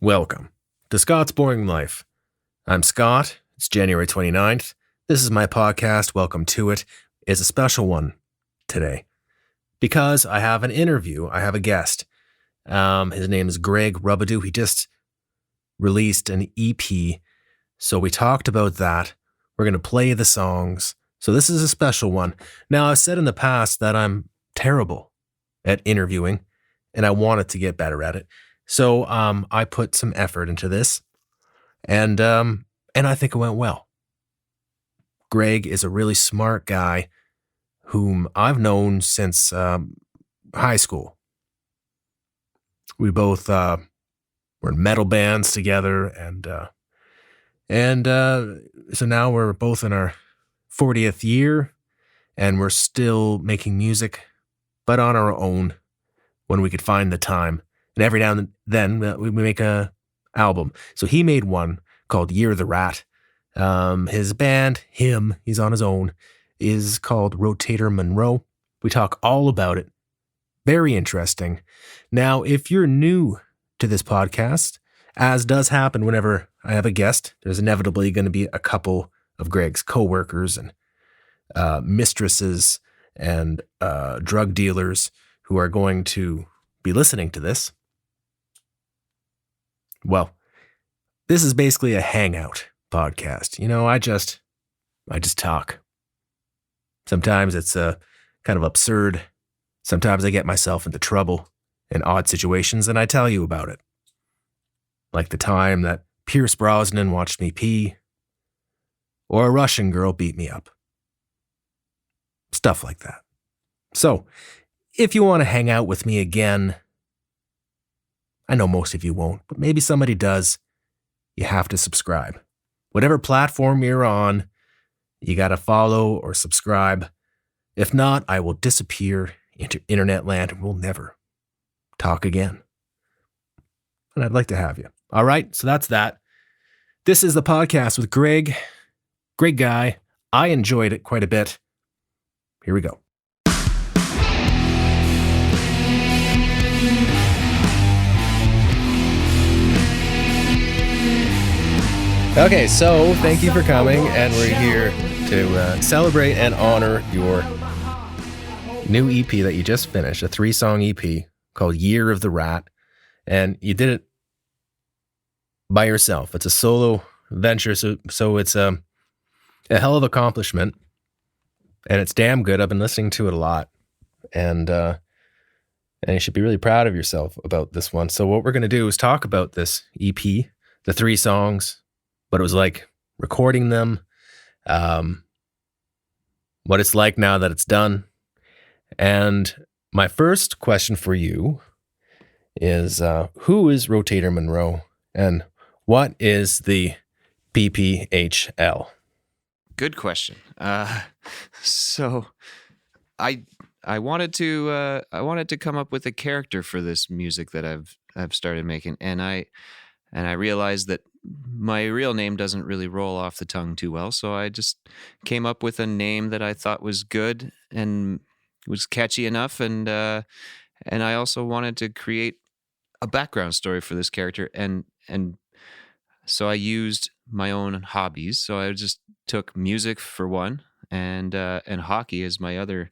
Welcome to Scott's Boring Life. I'm Scott. It's January 29th. This is my podcast. Welcome to it. It's a special one today because I have an interview. I have a guest. His name is Gregg. He just released an EP. So we talked about that. We're going to play the songs. So this is a special one. Now, I've said in the past that I'm terrible at interviewing and I wanted to get better at it. So I put some effort into this, and I think it went well. Gregg is a really smart guy whom I've known since high school. We both were in metal bands together, and so now we're both in our 40th year, and we're still making music, but on our own when we could find the time. And every now and then we make a album. So he made one called Year of the Rat. His band, he's on his own, is called Rotator Munro. We talk all about it. Very interesting. Now, if you're new to this podcast, as does happen whenever I have a guest, there's inevitably going to be a couple of Gregg's coworkers and mistresses and drug dealers who are going to be listening to this. Well, this is basically a hangout podcast. You know, I just talk. Sometimes it's kind of absurd. Sometimes I get myself into trouble in odd situations and I tell you about it. Like the time that Pierce Brosnan watched me pee, or a Russian girl beat me up. Stuff like that. So, if you want to hang out with me again, I know most of you won't, but maybe somebody does. You have to subscribe. Whatever platform you're on, you got to follow or subscribe. If not, I will disappear into internet land and we'll never talk again. And I'd like to have you. All right, so that's that. This is the podcast with Gregg. Great guy. I enjoyed it quite a bit. Here we go. Okay, so thank you for coming, and we're here to celebrate and honor your new EP that you just finished, a 3-song EP called Year of the Rat, and you did it by yourself. It's a solo venture, so it's a hell of an accomplishment, and it's damn good. I've been listening to it a lot, and you should be really proud of yourself about this one. So what we're going to do is talk about this EP, the 3 songs, what it was like recording them, what it's like now that it's done. And my first question for you is, who is Rotator Munro and what is the PPHL? Good question. So I wanted to come up with a character for this music that I've started making, and I realized that my real name doesn't really roll off the tongue too well, so I just came up with a name that I thought was good and was catchy enough, and I also wanted to create a background story for this character, and so I used my own hobbies. So I just took music for one, and hockey is my other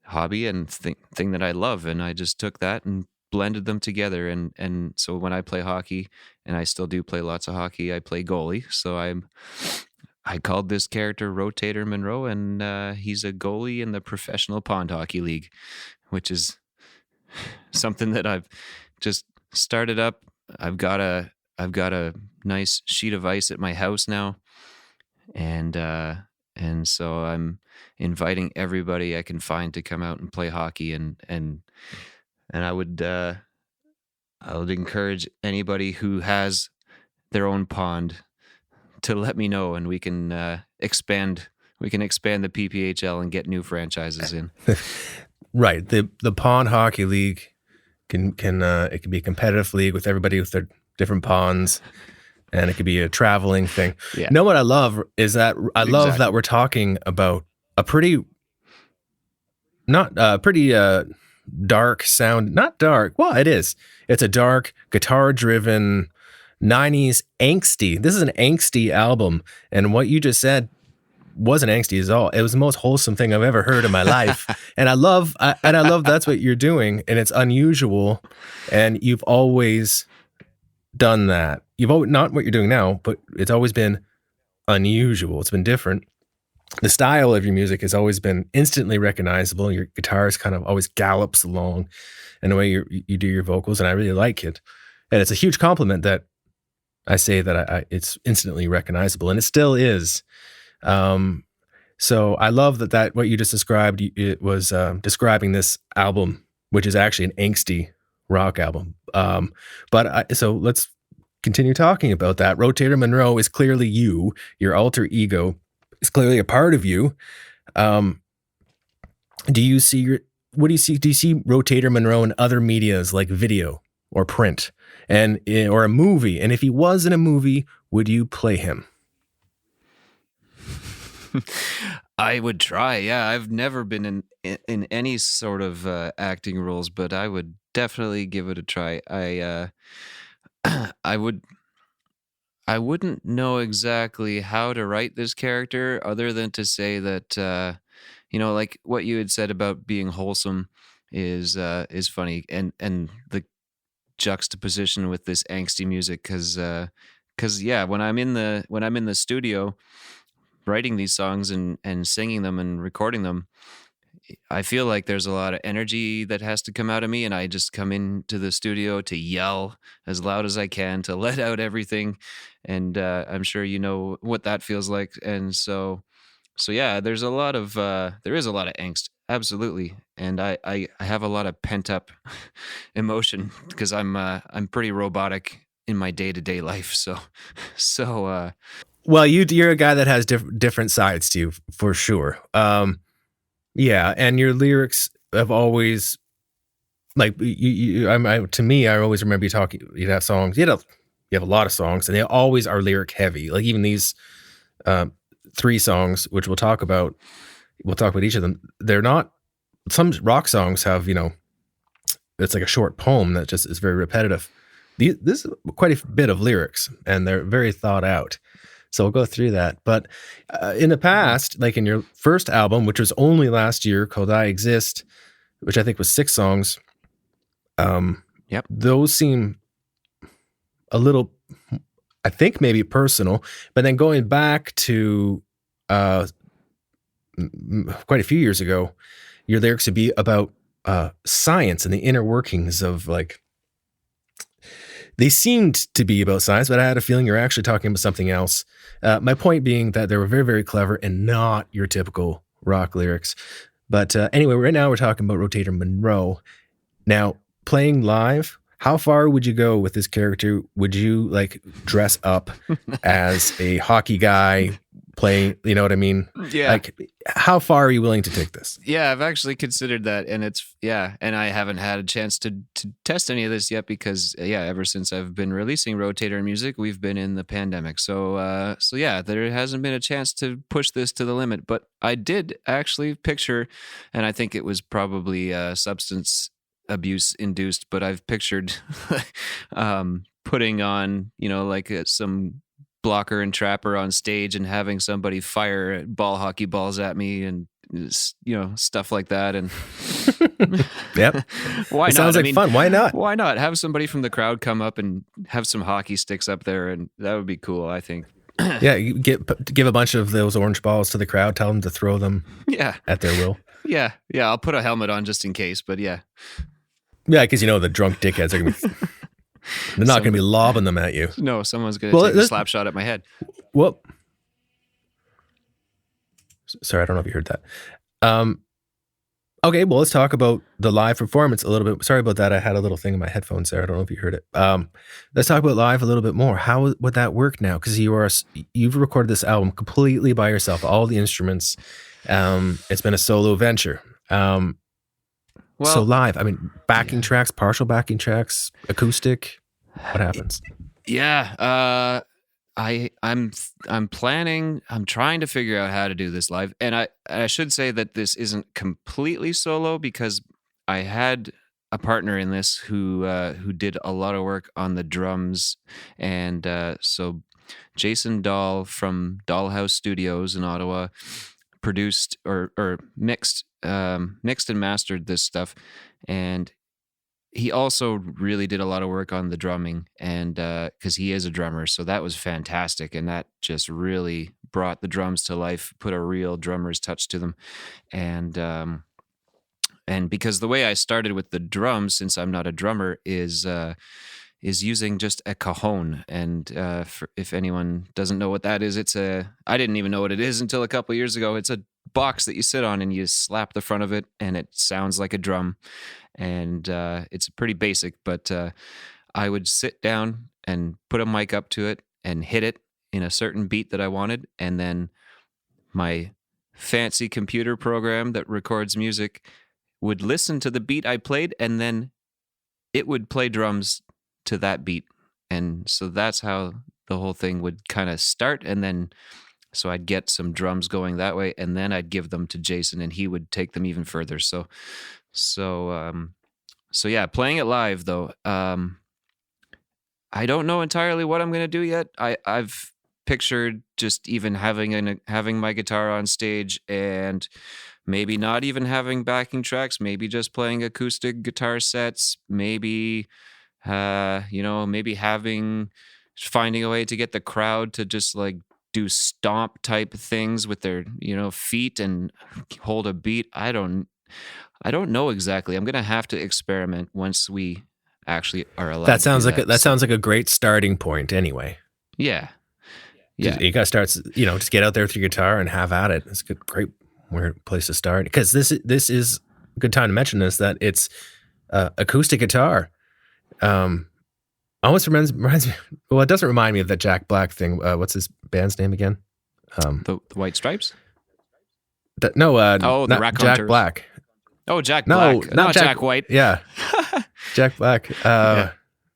hobby and thing that I love, and I just took that and blended them together, and so when I play hockey, and I still do play lots of hockey, I play goalie. So I called this character Rotator Munro, and he's a goalie in the Professional Pond Hockey League, which is something that I've just started up. I've got a nice sheet of ice at my house now, and so I'm inviting everybody I can find to come out and play hockey, and I would encourage anybody who has their own pond to let me know, and we can expand the PPHL and get new franchises in. Right. The Pond Hockey League can it can be a competitive league with everybody with their different ponds, and it could be a traveling thing. Yeah. You know what I love is that love that we're talking about a pretty dark sound. Not dark. Well, it is. It's a dark, guitar-driven 90s angsty. This is an angsty album, and what you just said wasn't angsty at all. It was the most wholesome thing I've ever heard in my life, and I love that's what you're doing, and it's unusual, and you've always done that. You've always, not what you're doing now, but it's always been unusual. It's been different. The style of your music has always been instantly recognizable. Your guitar kind of always gallops along, and the way you do your vocals, and I really like it. And it's a huge compliment that I say that it's instantly recognizable, and it still is. So I love that what you just described, it was describing this album, which is actually an angsty rock album. So let's continue talking about that. Rotator Munro is clearly you. Your alter ego is clearly a part of you. Do you see Rotator Munro in other medias like video or print or a movie? And if he was in a movie, would you play him? I would try. Yeah, I've never been in any sort of acting roles, but I would definitely give it a try. I wouldn't know exactly how to write this character other than to say that like what you had said about being wholesome is funny, and the juxtaposition with this angsty music, because when I'm in the studio writing these songs and singing them and recording them, I feel like there's a lot of energy that has to come out of me, and I just come into the studio to yell as loud as I can to let out everything. And I'm sure you know what that feels like. And so yeah, there is a lot of angst, absolutely. And I have a lot of pent up emotion because I'm pretty robotic in my day-to-day life. So well, you're a guy that has different sides to you for sure. Yeah, and your lyrics have always, like, to me, I always remember you talking. You have songs. You have a lot of songs, and they always are lyric heavy. Like even these 3 songs, which we'll talk about. We'll talk about each of them. They're not. Some rock songs have, it's like a short poem that just is very repetitive. This is quite a bit of lyrics, and they're very thought out. So we'll go through that. But in the past, like in your first album, which was only last year, called I Exist, which I think was 6 songs, yep, those seem a little, I think maybe personal. But then going back to quite a few years ago, your lyrics would be about science and the inner workings of, like, they seemed to be about science, but I had a feeling you're actually talking about something else. My point being that they were very, very clever and not your typical rock lyrics. But anyway, right now we're talking about Rotator Munro. Now, playing live, how far would you go with this character? Would you like dress up as a hockey guy playing, you know what I mean? Yeah. Like, how far are you willing to take this? Yeah, I've actually considered that, and and I haven't had a chance to test any of this yet because ever since I've been releasing Rotator music, we've been in the pandemic. So yeah, there hasn't been a chance to push this to the limit, but I did actually picture, and I think it was probably substance abuse induced, but I've pictured putting on, like some blocker and trapper on stage and having somebody fire ball hockey balls at me and stuff like that. And yep, why not? Sounds like fun. Why not? Why not have somebody from the crowd come up and have some hockey sticks up there, and that would be cool, I think. Yeah, you give a bunch of those orange balls to the crowd. Tell them to throw them. At their will. Yeah. I'll put a helmet on just in case. But yeah, because the drunk dickheads are gonna be. They're not going to be lobbing them at you. No, someone's going to take a slap shot at my head. Well, sorry, I don't know if you heard that. Okay, well, let's talk about the live performance a little bit. Sorry about that. I had a little thing in my headphones there. I don't know if you heard it. Let's talk about live a little bit more. How would that work now? Because you've recorded this album completely by yourself, all the instruments. It's been a solo venture. So live, I mean, backing tracks, partial backing tracks, acoustic. What happens? Yeah, I'm planning. I'm trying to figure out how to do this live, and I should say that this isn't completely solo because I had a partner in this who did a lot of work on the drums, and so Jason Dahl from Dollhouse Studios in Ottawa produced or mixed and mastered this stuff, and he also really did a lot of work on the drumming, and because he is a drummer, so that was fantastic, and that just really brought the drums to life, put a real drummer's touch to them, and because the way I started with the drums, since I'm not a drummer, is using just a cajon. And if anyone doesn't know what that is, I didn't even know what it is until a couple of years ago. It's a box that you sit on and you slap the front of it, and it sounds like a drum. And it's pretty basic, but I would sit down and put a mic up to it and hit it in a certain beat that I wanted, and then my fancy computer program that records music would listen to the beat I played, and then it would play drums to that beat. And so that's how the whole thing would kind of start. And then, so I'd get some drums going that way, and then I'd give them to Jason, and he would take them even further. So yeah, playing it live though, I don't know entirely what I'm going to do yet. I've pictured just even having my guitar on stage, and maybe not even having backing tracks, maybe just playing acoustic guitar sets, maybe finding a way to get the crowd to just like do stomp type things with their, feet and hold a beat. I don't know exactly. I'm going to have to experiment once we actually are allowed. That sounds sounds like a great starting point anyway. Yeah. Yeah. You got to start, just get out there with your guitar and have at it. It's a great place to start, because this is a good time to mention this, that it's acoustic guitar. Almost reminds me. Well, it doesn't remind me of that Jack Black thing. What's his band's name again? The White Stripes. The Rack Jack Black. Oh, Jack Black. Not Jack White. Yeah, Jack Black.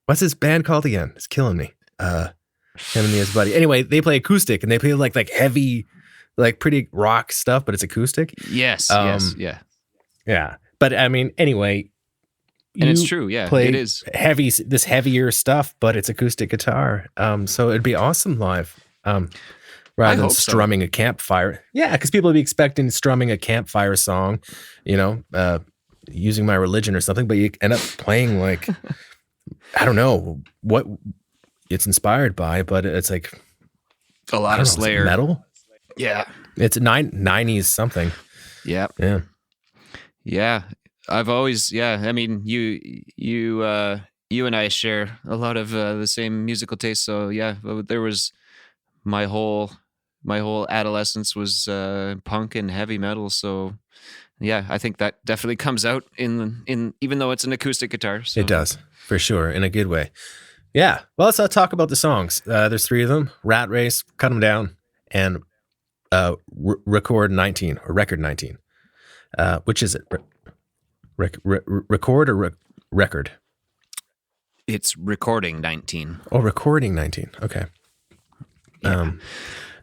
What's his band called again? It's killing me. Him and his buddy. Anyway, they play acoustic, and they play like heavy, like pretty rock stuff, but it's acoustic. Yes. Yeah. But I mean, anyway. And it's true, yeah. It is this heavier stuff, but it's acoustic guitar. So it'd be awesome live, rather than strumming a campfire. Yeah, because people would be expecting strumming a campfire song, using My Religion or something, but you end up playing like I don't know what it's inspired by, but it's like a lot of Slayer metal. Yeah, it's 90s something. Yeah. I've always, I mean, you and I share a lot of the same musical taste. So yeah, there was my whole adolescence was punk and heavy metal. So yeah, I think that definitely comes out in even though it's an acoustic guitar. So. It does, for sure, in a good way. Yeah. Well, let's talk about the songs. There's 3 of them: Rat Race, Cut 'Em Down, and Record 19 or Record 19. Which is it? Record or record? It's Recording 19. Oh, Recording 19. Okay. Yeah.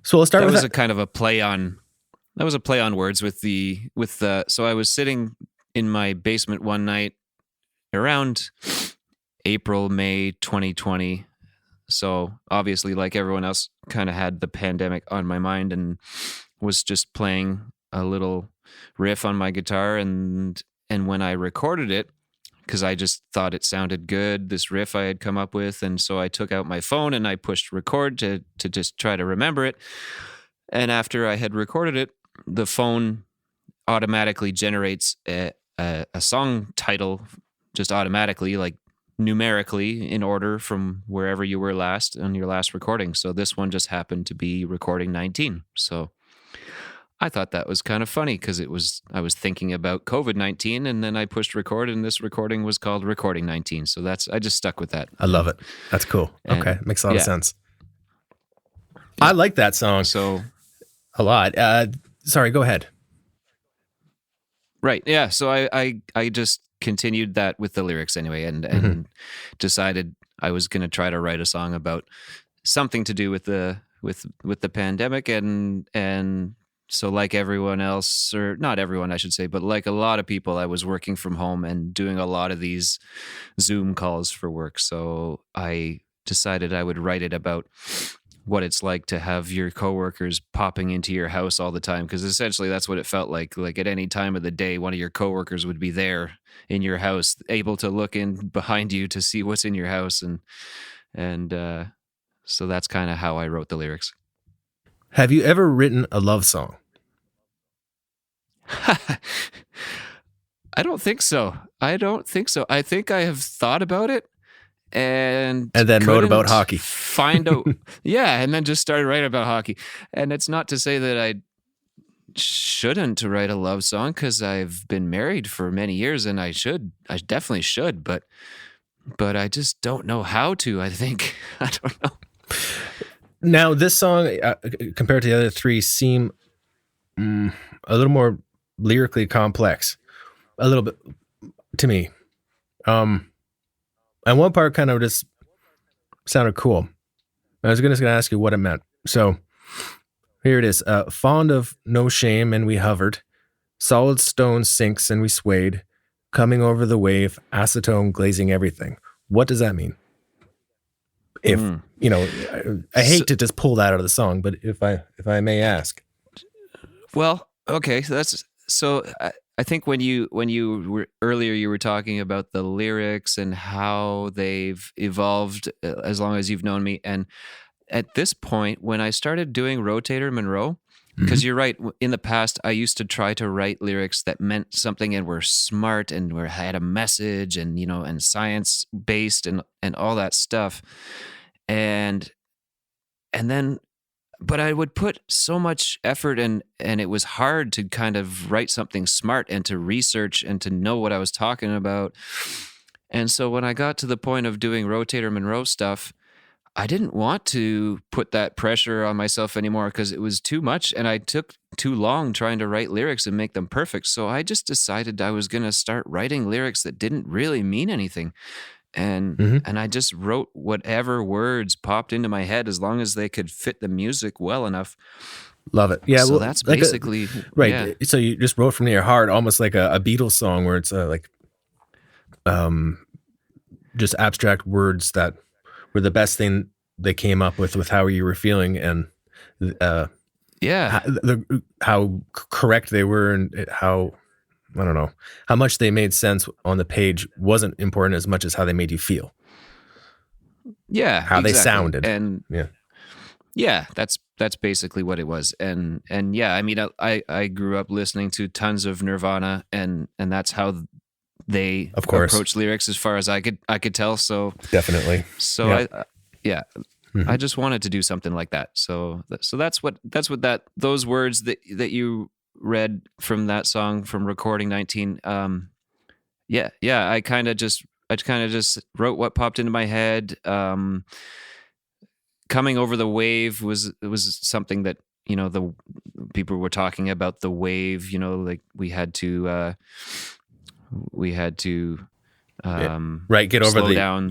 So we'll start with that. That was a play on words with the. So I was sitting in my basement one night around April, May 2020. So obviously, like everyone else, kind of had the pandemic on my mind and was just playing a little riff on my guitar, and when I recorded it, because I just thought it sounded good, this riff I had come up with, and so I took out my phone and I pushed record to just try to remember it. And after I had recorded it, the phone automatically generates a song title just automatically, like numerically in order from wherever you were last on your last recording. So this one just happened to be Recording 19. So I thought that was kind of funny because I was thinking about COVID-19, and then I pushed record, and this recording was called Recording 19. So I just stuck with that. I love it. That's cool. Okay. Makes a lot of sense. I like that song a lot. Sorry, go ahead. Right. Yeah. So I just continued that with the lyrics anyway, and decided I was going to try to write a song about something to do with the pandemic, and so like everyone else, or not everyone, I should say, but like a lot of people, I was working from home and doing a lot of these Zoom calls for work. So I decided I would write it about what it's like to have your coworkers popping into your house all the time, because essentially that's what it felt like. Like at any time of the day, one of your coworkers would be there in your house, able to look in behind you to see what's in your house, and so that's kind of how I wrote the lyrics. Have you ever written a love song? I don't think so. I think I have thought about it and then wrote about hockey. Yeah, and then just started writing about hockey. And it's not to say that I shouldn't write a love song, because I've been married for many years, and I definitely should, but I just don't know how to, I think. I don't know. Now, this song, compared to the other three, seem a little more lyrically complex, a little bit to me. And one part kind of just sounded cool. I was going to ask you what it meant. So here it is. Fond of no shame, and we hovered. Solid stone sinks, and we swayed. Coming over the wave, acetone glazing everything. What does that mean? If I hate to just pull that out of the song, but if I may ask. Well, okay, so I think when you were earlier, you were talking about the lyrics and how they've evolved as long as you've known me, and at this point, when I started doing Rotator Munro, because you're right, in the past I used to try to write lyrics that meant something and were smart and had a message and and science based and all that stuff, and then. But I would put so much effort and it was hard to kind of write something smart and to research and to know what I was talking about. And so when I got to the point of doing Rotator Munro stuff, I didn't want to put that pressure on myself anymore, because it was too much and I took too long trying to write lyrics and make them perfect. So I just decided I was going to start writing lyrics that didn't really mean anything. And I just wrote whatever words popped into my head, as long as they could fit the music well enough. Love it. Yeah. So well, that's like basically right. Yeah. So you just wrote from your heart, almost like a Beatles song, where it's just abstract words that were the best thing they came up with how you were feeling, and how correct they were, and how, I don't know, how much they made sense on the page wasn't important as much as how they made you feel. Yeah, how exactly. they sounded, and that's basically what it was. And yeah, I mean, I grew up listening to tons of Nirvana, and that's how they approach lyrics, as far as I could tell. So definitely. So I just wanted to do something like that. So that's what those words that you read from that song from Recording 19. I kind of just wrote what popped into my head. Coming over the wave was something that the people were talking about, the wave. Like we had to get over slow down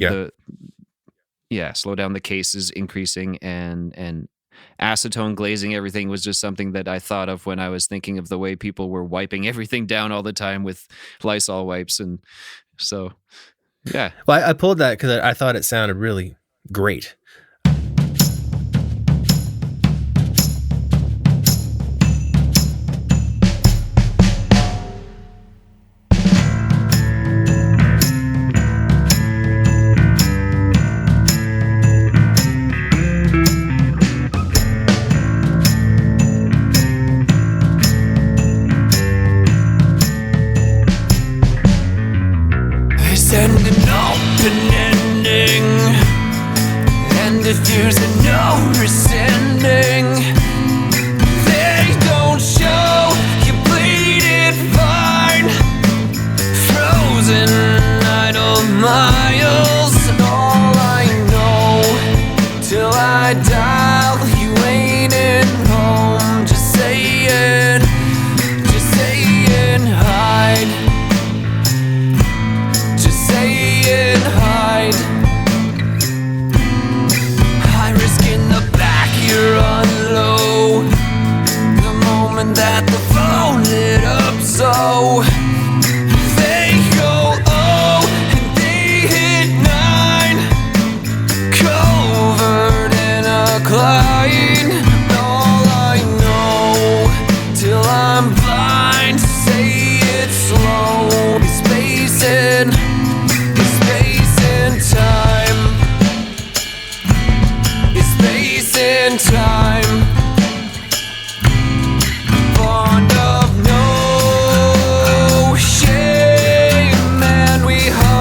slow down the cases increasing, and acetone glazing everything was just something that I thought of when I was thinking of the way people were wiping everything down all the time with Lysol wipes. And so, yeah. Well, I pulled that because I thought it sounded really great. And an open ending, and if there's a no rescinding, they don't show completed fine, frozen idle miles, and all I know till I dial you ain't at home, just saying hide. High risk in the back, you're on low. The moment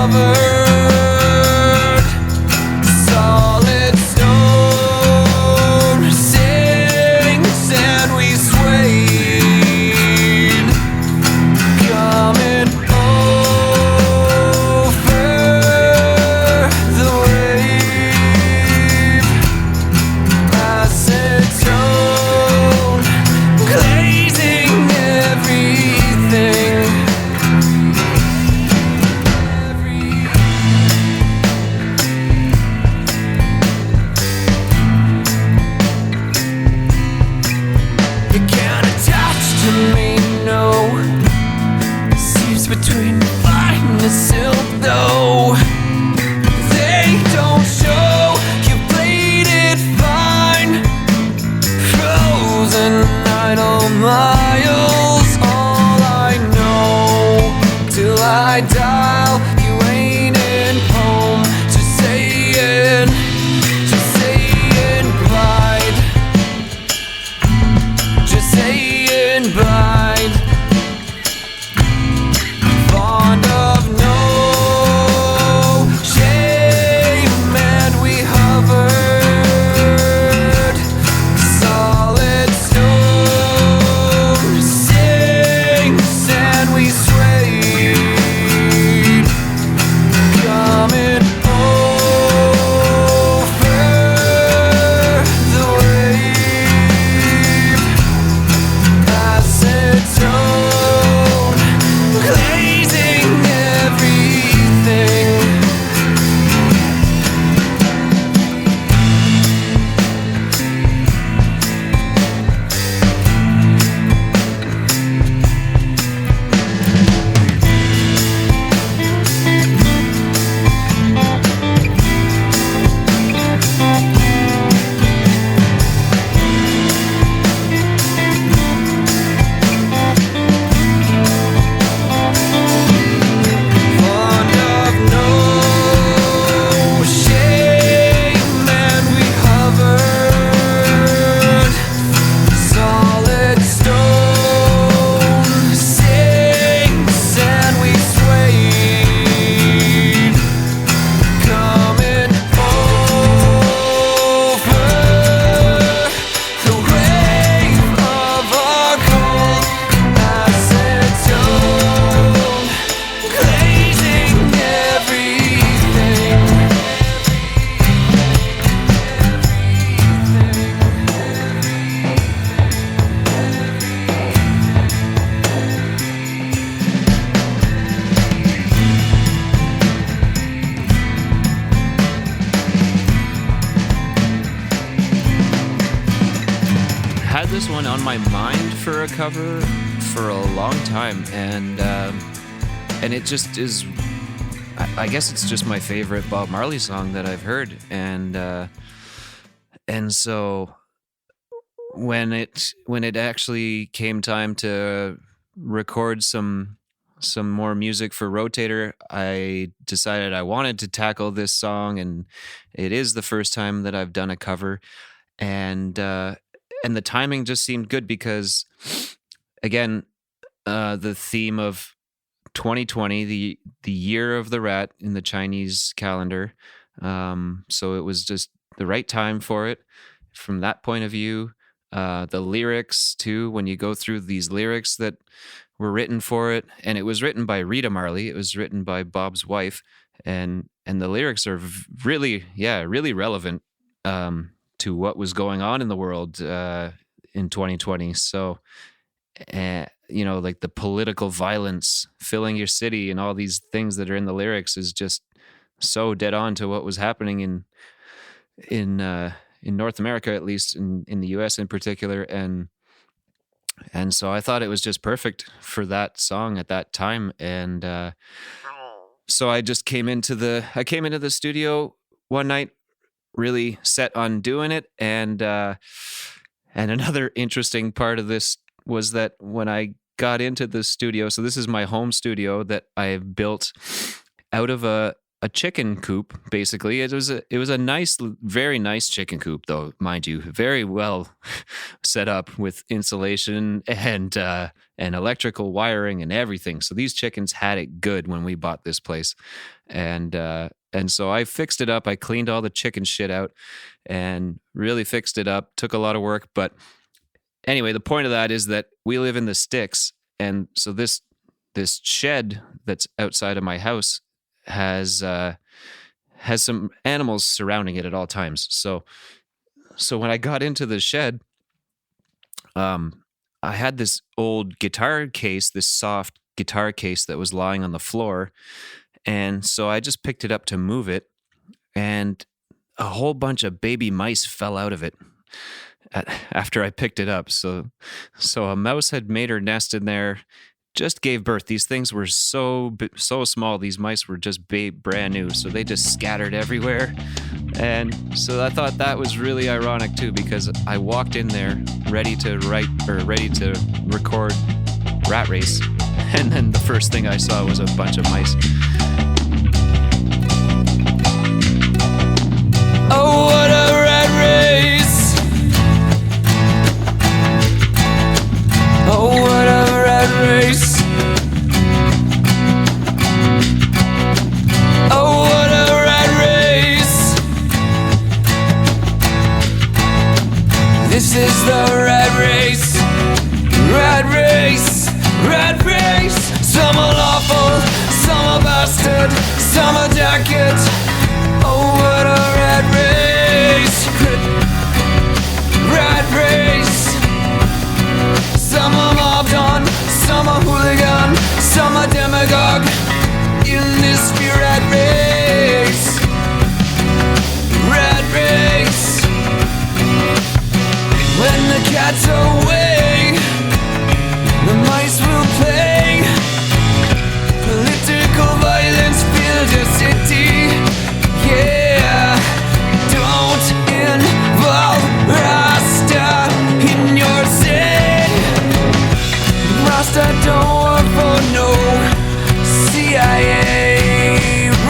hovered. Solid stone sinks and we swayed. Coming over the wave. Acetone glazing everything. You can't attach to me, no. Seeps between fine and silk, though. They don't show you played it fine. Frozen idle miles, all I know. Till I dial, you ain't in home. Just saying bye. Just saying bye. Fond of no shame, and we hovered. Solid stone sinks and we swayed. Coming over the wave. Acetone glazing everything. Fond of no shame, and we hovered. Solid stone sinks and we swayed. Coming over the wave of our cold. Acetone glazing everything. Had this one on my mind for a cover for a long time, and it just is. I guess it's just my favorite Bob Marley song that I've heard, and so when it actually came time to record some more music for Rotator, I decided I wanted to tackle this song, and it is the first time that I've done a cover, and the timing just seemed good because, again, the theme of 2020, the year of the rat in the Chinese calendar, so it was just the right time for it from that point of view. The lyrics too, when you go through these lyrics that were written for it, and it was written by Rita Marley. It was written by Bob's wife, and the lyrics are really relevant to what was going on in the world in 2020. So, like the political violence filling your city and all these things that are in the lyrics is just so dead on to what was happening in North America, at least in the US in particular, and so I thought it was just perfect for that song at that time, and so I just came into the studio one night really set on doing it, and another interesting part of this was that when I got into the studio, so this is my home studio that I built out of a a chicken coop. Basically, it was a nice, very nice chicken coop, though, mind you, very well set up with insulation and electrical wiring and everything. So these chickens had it good when we bought this place, and so I fixed it up. I cleaned all the chicken shit out and really fixed it up. Took a lot of work, but anyway, the point of that is that we live in the sticks, and so this shed that's outside of my house has some animals surrounding it at all times. So when I got into the shed, I had this old guitar case, this soft guitar case that was lying on the floor, and so I just picked it up to move it, and a whole bunch of baby mice fell out of it after I picked it up. So a mouse had made her nest in there, just gave birth. These things were so small. These mice were just brand new, so they just scattered everywhere. And so I thought that was really ironic too, because I walked in there ready to record Rat Race, and then the first thing I saw was a bunch of mice. Oh, what a rat race! Oh, what a rat race! Oh, what a rat race! This is the rat race! Rat race! Rat race! Some are lawful, some are bastard, some are jacket. Oh, what a rat race! Rat race! Some are mobbed on, some are hooligan, some are demagogue. In this rat race, rat race. When the cat's away, the mice will play. Political violence filled the city. Yeah, don't involve Rasta in your city. Rasta don't work for no CIA.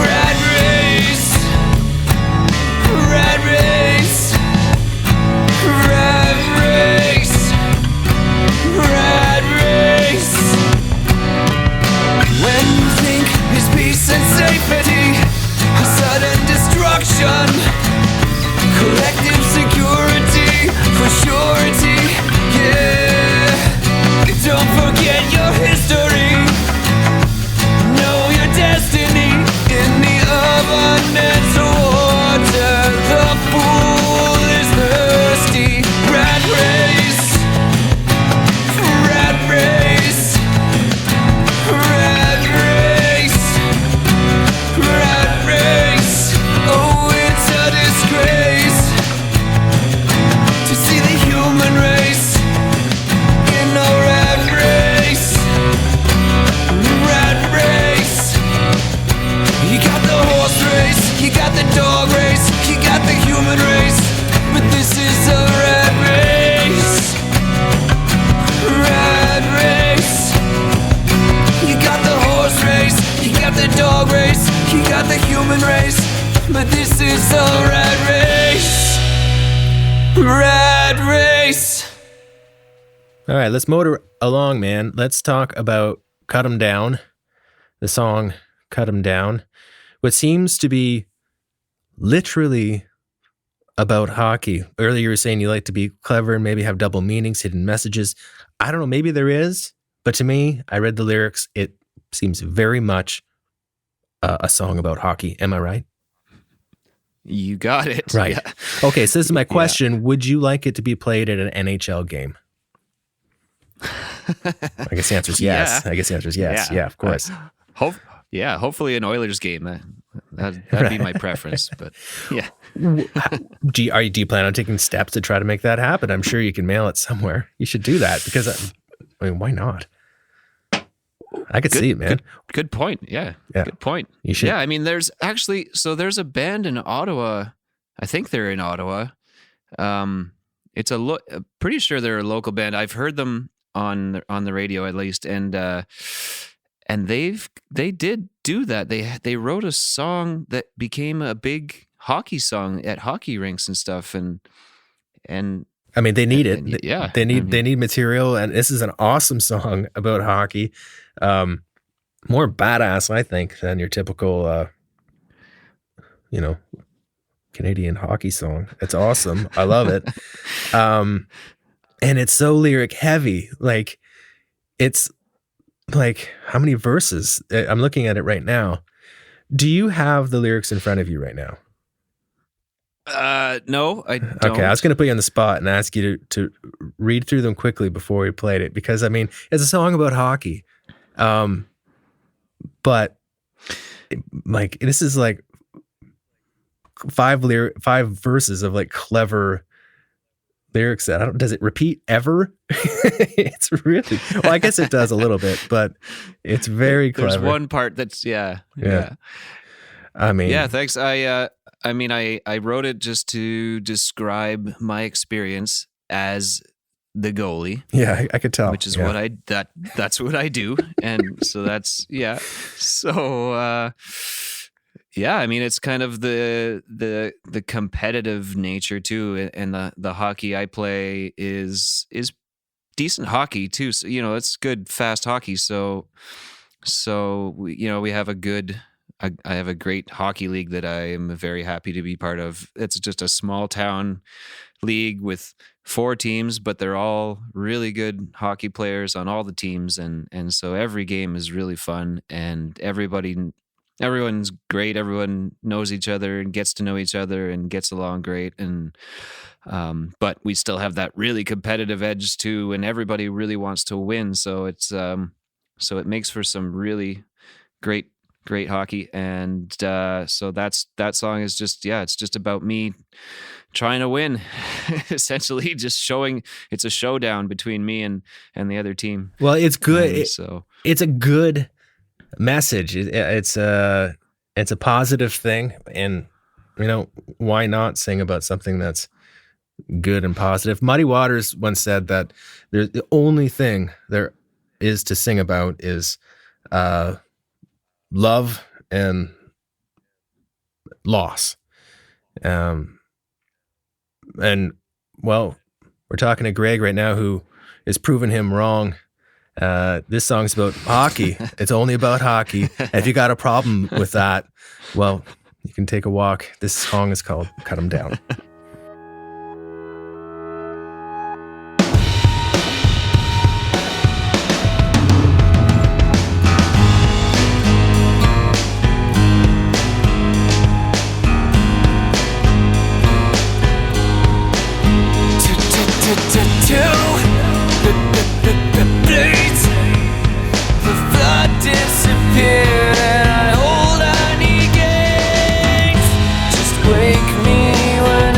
Rat race, rat race, rat race, rat race. When you think there's peace and safety, a sudden destruction, collective security for surety. Yeah, don't forget your history, know your destiny. In the abundance of water, the fool is thirsty. Rat race, rat race, rat race, rat race. Oh, it's a disgrace to see the human race in a rat race. Rat race. You got the horse race, you got the dog race, you got the human race, but this is a rat race. Rat race. You got the horse race, you got the dog race, you got the human race, but this is a rat race. Rat race. All right, let's motor along, man. Let's talk about Cut 'em Down, the song Cut 'em Down, what seems to be literally about hockey. Earlier you were saying you like to be clever and maybe have double meanings, hidden messages. I don't know, maybe there is, but to me, I read the lyrics, it seems very much a song about hockey. Am I right? You got it. Right. Yeah. Okay, so this is my question. Would you like it to be played at an NHL game? I guess the answer is yes. Yeah. I guess the answer is yes. Yeah, of course. Hopefully an Oilers game. That'd be my preference. But yeah. Do you plan on taking steps to try to make that happen? I'm sure you can mail it somewhere. You should do that because, I mean, why not? I could see it, man. Good point. Yeah. Good point. You should. Yeah. I mean, there's a band in Ottawa. I think they're in Ottawa. It's pretty sure they're a local band. I've heard them on the radio at least, and they did do that. They wrote a song that became a big hockey song at hockey rinks and stuff, and I mean, they need it. and yeah, They I need mean, material, and this is an awesome song about hockey. More badass, I think, than your typical, Canadian hockey song. It's awesome. I love it. And it's so lyric heavy. Like, it's like, how many verses? I'm looking at it right now. Do you have the lyrics in front of you right now? no, I don't. Okay, I was going to put you on the spot and ask you to read through them quickly before we played it, because I mean, it's a song about hockey. But like, this is like five verses of like clever lyrics that does it repeat ever? It's really, well, I guess it does a little bit, but it's very clever. There's one part that's yeah. I mean, Yeah, thanks. I mean, I wrote it just to describe my experience as the goalie. Yeah, I could tell. Which is what that's what I do. And so that's, yeah. So, yeah, I mean, it's kind of the competitive nature too. And the hockey I play is decent hockey too. So, it's good, fast hockey. So we have I have a great hockey league that I am very happy to be part of. It's just a small town league with 4 teams, but they're all really good hockey players on all the teams. And so every game is really fun, and everyone's great. Everyone knows each other and gets to know each other and gets along great. And, but we still have that really competitive edge too, and everybody really wants to win. So it's, so it makes for some really great hockey. And so that song is just, it's just about me trying to win. Essentially just showing it's a showdown between me and the other team. Well, it's good. So it's a good message. It's a positive thing, and why not sing about something that's good and positive? Muddy Waters once said that the only thing there is to sing about is love and loss. And well, we're talking to Gregg right now, who is proving him wrong. This song's about hockey. It's only about hockey. And if you got a problem with that, well, you can take a walk. This song is called Cut 'Em Down. Disappeared and I hold on gates. Just wake me when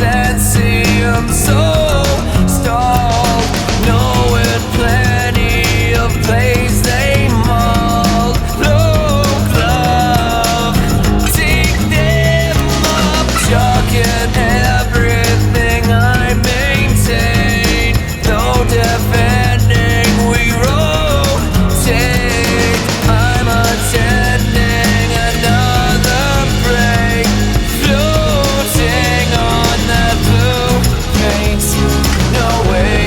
and seem so stalled, knowing plenty of plays they mauled. Look, love, take them up, chucking everything I maintain. No defending, we rotate. I'm attending another break, floating on that blue paint. No way,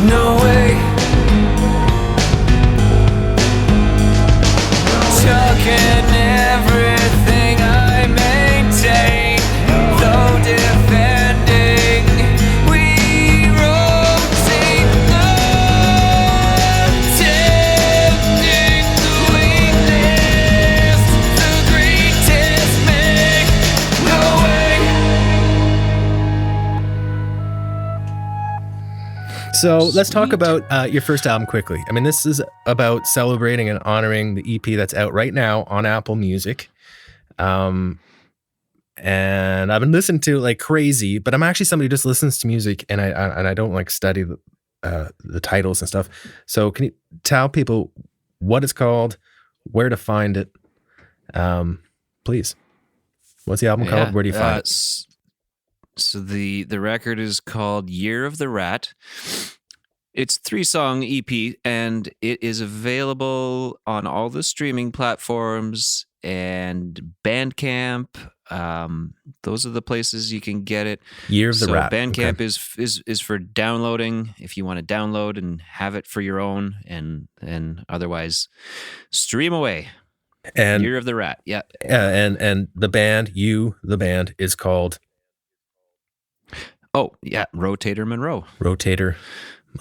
no way. Chucking everything I maintain, though defending, we rotate. Attempting the weakness, the greatest make. No way. So let's talk about your first album quickly. I mean, this is about celebrating and honoring the EP that's out right now on Apple Music. And I've been listening to it like crazy, but I'm actually somebody who just listens to music and I don't like study the titles and stuff. So can you tell people what it's called, where to find it? Please. What's the album called? Where do you find it? So the record is called Year of the Rat. It's 3-song EP, and it is available on all the streaming platforms and Bandcamp. Those are the places you can get it. Year of the Rat. Bandcamp Okay. is for downloading if you want to download and have it for your own, and otherwise stream away. And Year of the Rat. Yeah. and the band, the band is called Oh, yeah, Rotator Munro. Rotator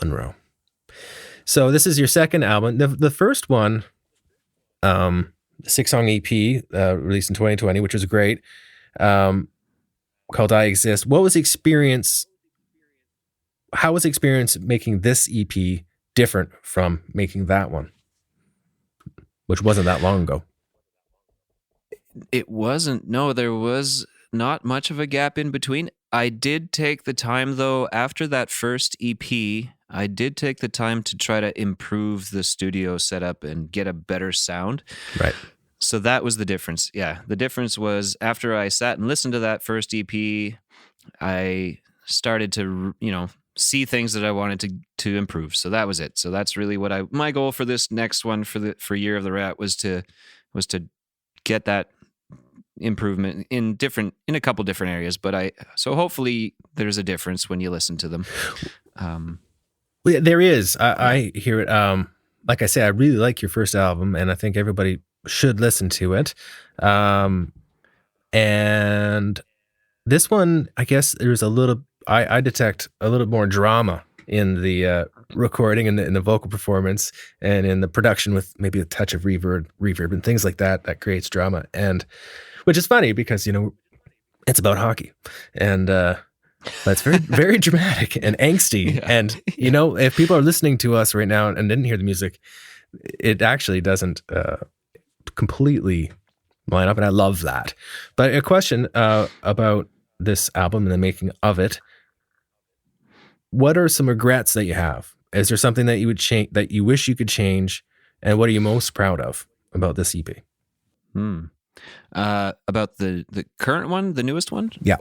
Munro. So this is your second album. The first one, the 6-song EP released in 2020, which was great, called I Exist. What was the experience? How was the experience making this EP different from making that one, which wasn't that long ago? It wasn't. No, there was not much of a gap in between. I did take the time, though, after that first EP, I did take the time to try to improve the studio setup and get a better sound. Right. So that was the difference. Yeah. The difference was after I sat and listened to that first EP, I started to, see things that I wanted to improve. So that was it. So that's really what my goal for this next one for Year of the Rat was to get that improvement in a couple different areas, but so hopefully there's a difference when you listen to them. Well, there is. I hear it. Like I say, I really like your first album, and I think everybody should listen to it. And this one, I guess there's I detect a little more drama in the recording and in the vocal performance and in the production, with maybe a touch of reverb and things like that creates drama. And which is funny because, it's about hockey, and that's very, very dramatic and angsty. Yeah. And, if people are listening to us right now and didn't hear the music, it actually doesn't completely line up. And I love that. But a question about this album and the making of it. What are some regrets that you have? Is there something that you would change, that you wish you could change? And what are you most proud of about this EP? About the current one, the newest one? Yeah.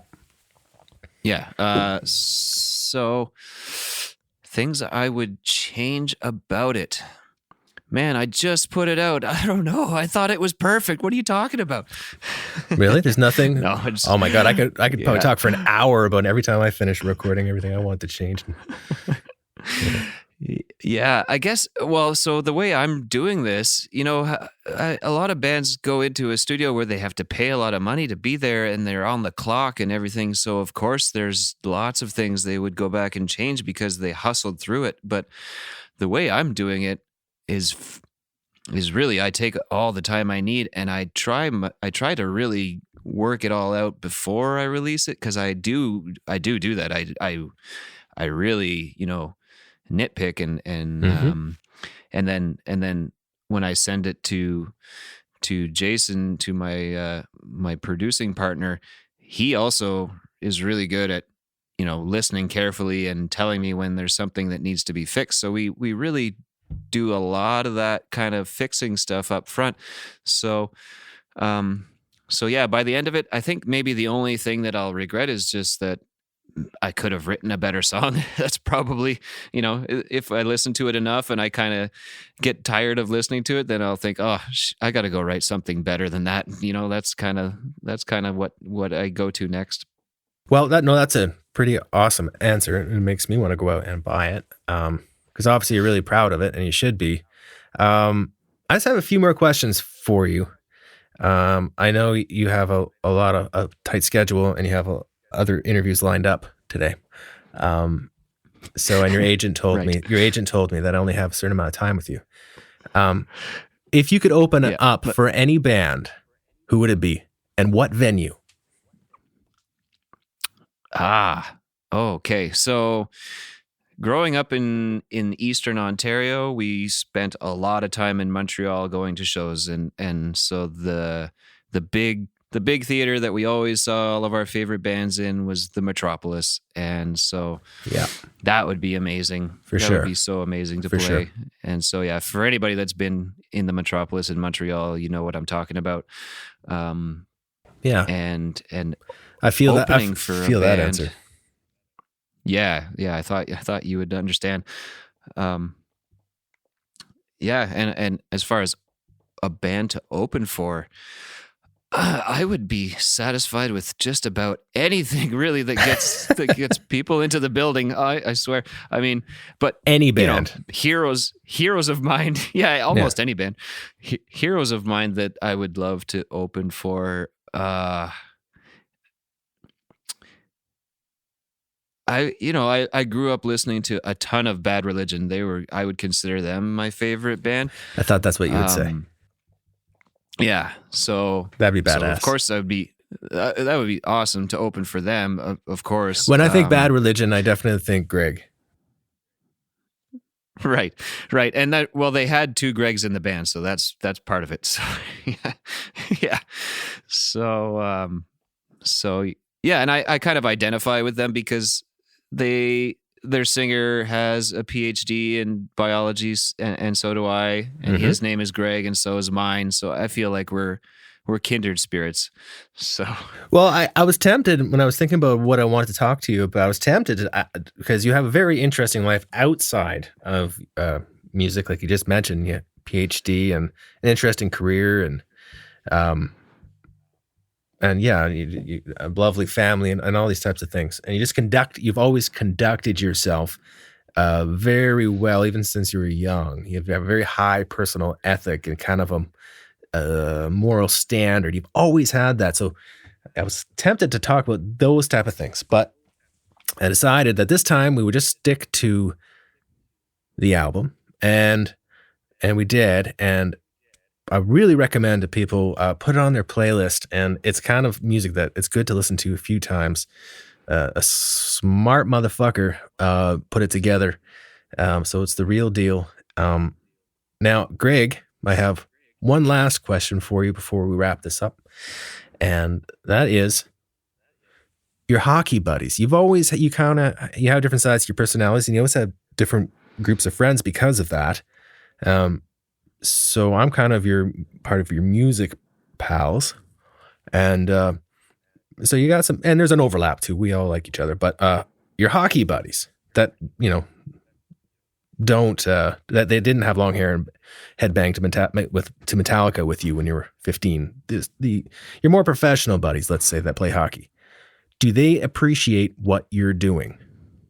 Yeah. So things I would change about it. Man, I just put it out. I don't know. I thought it was perfect. What are you talking about? Really? There's nothing? No. Oh my God. I could probably talk for an hour about every time I finish recording everything I want to change. Yeah, I guess, well, so the way I'm doing this, a lot of bands go into a studio where they have to pay a lot of money to be there and they're on the clock and everything. So, of course, there's lots of things they would go back and change because they hustled through it. But the way I'm doing it is really, I take all the time I need and I try to really work it all out before I release it, because I do that. I really, nitpick and then when I send it to Jason, to my my producing partner, he also is really good at, you know, listening carefully and telling me when there's something that needs to be fixed. So we really do a lot of that kind of fixing stuff up front. So so yeah, by the end of it, I think maybe the only thing that I'll regret is just that I could have written a better song. That's probably, you know, if I listen to it enough and I kind of get tired of listening to it, then I'll think, oh, I got to go write something better than that. You know, that's kind of what I go to next. Well, that's a pretty awesome answer. It makes me want to go out and buy it. Because obviously you're really proud of it, and you should be. I just have a few more questions for you. I know you have a lot of a tight schedule, and you have other interviews lined up today. So, and your agent told Right. me that I only have a certain amount of time with you. If you could open it up for any band, who would it be, and what venue? Okay. So growing up in Eastern Ontario, we spent a lot of time in Montreal going to shows, and so the big theater that we always saw all of our favorite bands in was the Metropolis, and so that would be amazing. That would be so amazing to play. Sure. And so yeah, for anybody that's been in the Metropolis in Montreal, you know what I'm talking about. Yeah, and I feel that. I opening for a feel that band. answer. Yeah. I thought you would understand. And as far as a band to open for, I would be satisfied with just about anything really that gets people into the building. I swear. I mean, but Any band. you know, heroes of mine. Yeah, almost any band. Heroes of mine that I would love to open for. I grew up listening to a ton of Bad Religion. I would consider them my favorite band. I thought that's what you would say. Yeah, so That'd be so badass. of course, that would be awesome to open for them. Of course, When I think Bad Religion, I definitely think Gregg. right, and they had two Greggs in the band, so that's part of it. So yeah, so yeah, and I kind of identify with them because their singer has a PhD in biology, and so do I, and his name is Gregg, and so is mine. So I feel like we're kindred spirits. So Well, I was tempted when I was thinking about what I wanted to talk to you about. I was tempted because you have a very interesting life outside of music, like you just mentioned. You have PhD and an interesting career, and yeah, you a lovely family and all these types of things. And you've always conducted yourself very well, even since you were young. You have a very high personal ethic and kind of a moral standard. You've always had that. So I was tempted to talk about those type of things, but I decided that this time we would just stick to the album, and we did. And I really recommend to people put it on their playlist, and it's kind of music that it's good to listen to a few times. A smart motherfucker put it together, so it's the real deal. Now, Gregg, I have one last question for you before we wrap this up, and that is your hockey buddies. You have different sides to your personalities, and you always have different groups of friends because of that. So I'm kind of part of your music pals, and so you got some, and there's an overlap too. We all like each other, but your hockey buddies that that they didn't have long hair and headbang to Metallica with you when you were 15. Your more professional buddies, let's say, that play hockey. Do they appreciate what you're doing?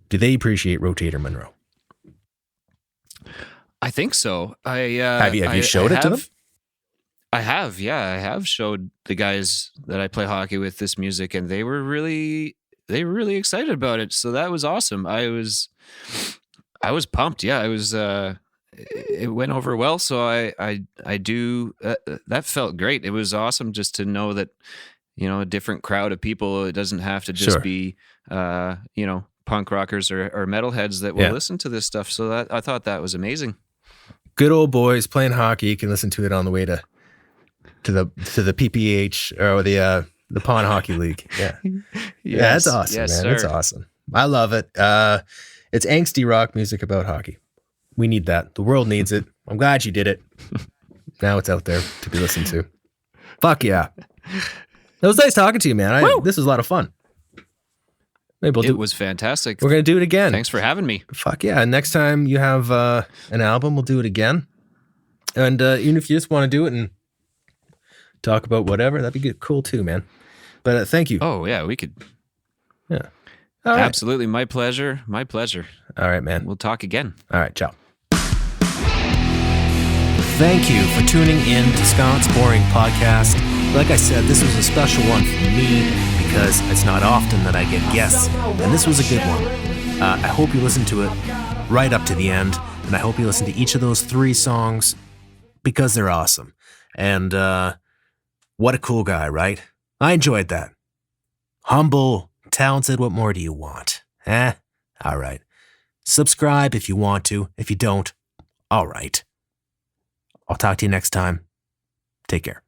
Do they appreciate Rotator Munro? I think so. Have you showed it to them? I have, yeah. I have showed the guys that I play hockey with this music, and they were really excited about it. So that was awesome. I was pumped. Yeah, it went over well. So I do. That felt great. It was awesome just to know that a different crowd of people. It doesn't have to just be punk rockers or metalheads that will listen to this stuff. So I thought that was amazing. Good old boys playing hockey. You can listen to it on the way to to the PPH or the Pond Hockey League. Yeah. Yeah, that's awesome, yes, man. sir. That's awesome. I love it. It's angsty rock music about hockey. We need that. The world needs it. I'm glad you did it. Now it's out there to be listened to. Fuck yeah. It was nice talking to you, man. This was a lot of fun. Maybe It was fantastic. We're going to do it again. Thanks for having me. Fuck yeah. And next time you have an album, we'll do it again. And even if you just want to do it and talk about whatever, that'd be good, cool too, man. But thank you. Oh, yeah, we could. Yeah. All right. Absolutely. My pleasure. My pleasure. All right, man. We'll talk again. All right. Ciao. Thank you for tuning in to Scott's Boring Podcast. Like I said, this was a special one for me because it's not often that I get guests, and this was a good one. I hope you listen to it right up to the end, and I hope you listen to each of those 3 songs because they're awesome. And what a cool guy, right? I enjoyed that. Humble, talented, what more do you want? All right. Subscribe if you want to. If you don't, all right. I'll talk to you next time. Take care.